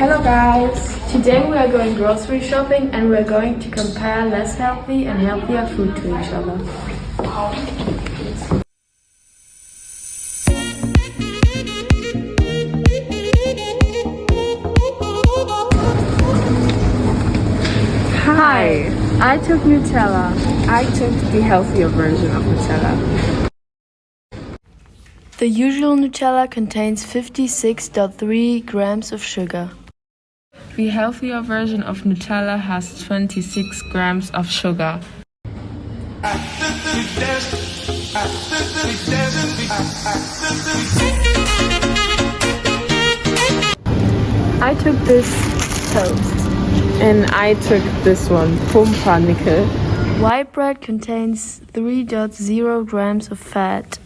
Hello guys! Today we are going grocery shopping and we are going to compare less healthy and healthier food to each other. Hi! I took Nutella. I took the healthier version of Nutella. The usual Nutella contains 56.3 grams of sugar. The healthier version of Nutella has 26 grams of sugar. I took this toast. And I took this one, pumpernickel. White bread contains 3.0 grams of fat.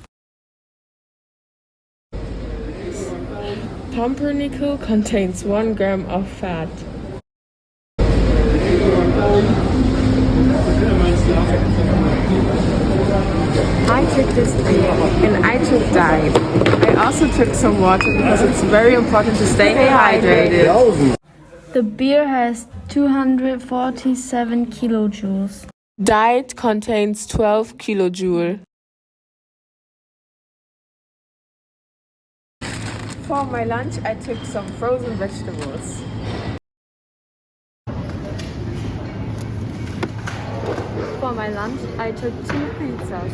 Pumpernickel contains 1 gram of fat. I took this beer. And I took diet. I also took some water because it's very important to stay hydrated. The beer has 247 kilojoules. Diet contains 12 kilojoules. For my lunch, I took some frozen vegetables. For my lunch, I took 2 pizzas.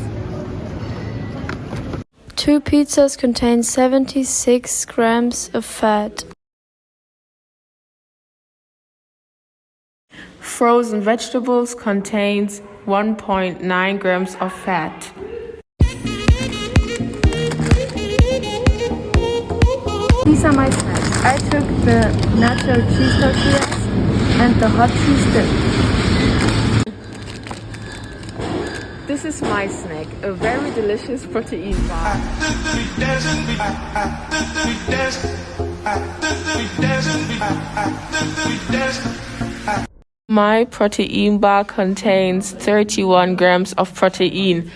2 pizzas contain 76 grams of fat. Frozen vegetables contains 1.9 grams of fat. These are my snacks. I took the nacho cheese tortillas and the hot cheese dip. This is my snack, a very delicious protein bar. My protein bar contains 31 grams of protein.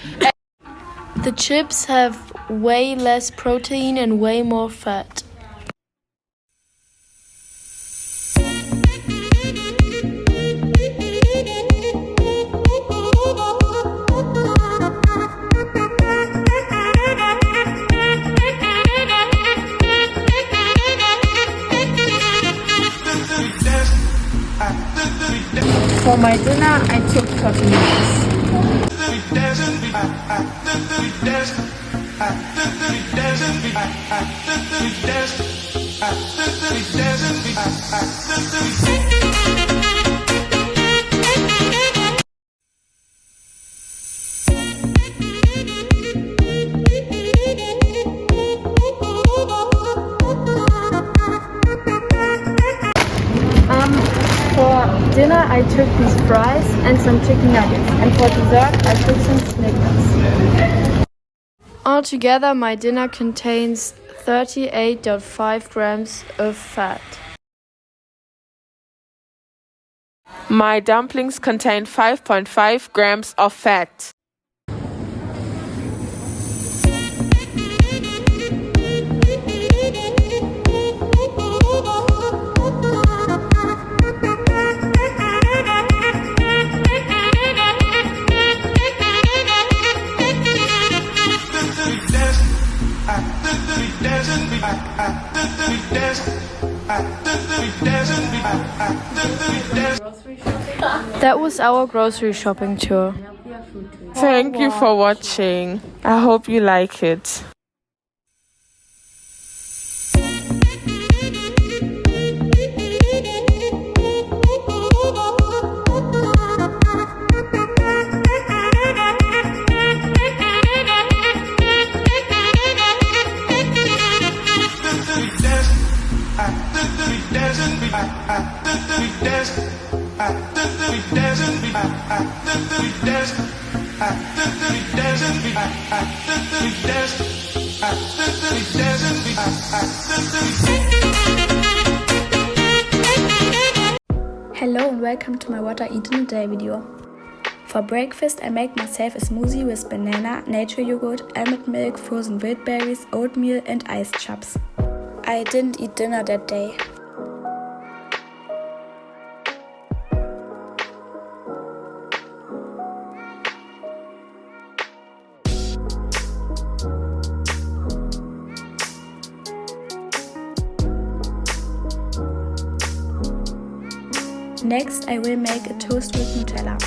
The chips have way less protein and way more fat. For my dinner, I took tortillas. For dinner, I took these fries and some chicken nuggets. And for dessert, I took some Snickers. Altogether, my dinner contains 38.5 grams of fat. My dumplings contain 5.5 grams of fat. That was our grocery shopping tour. Thank you for watching. I hope you like it. Hello and welcome to my what I eat in a day video. For breakfast I make myself a smoothie with banana, nature yogurt, almond milk, frozen wild berries, oatmeal and ice chips. I didn't eat dinner that day. Next, I will make a toast with Nutella.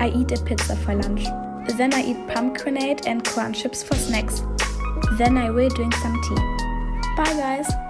I eat a pizza for lunch. Then I eat pumpkinade and corn chips for snacks. Then I will drink some tea. Bye guys!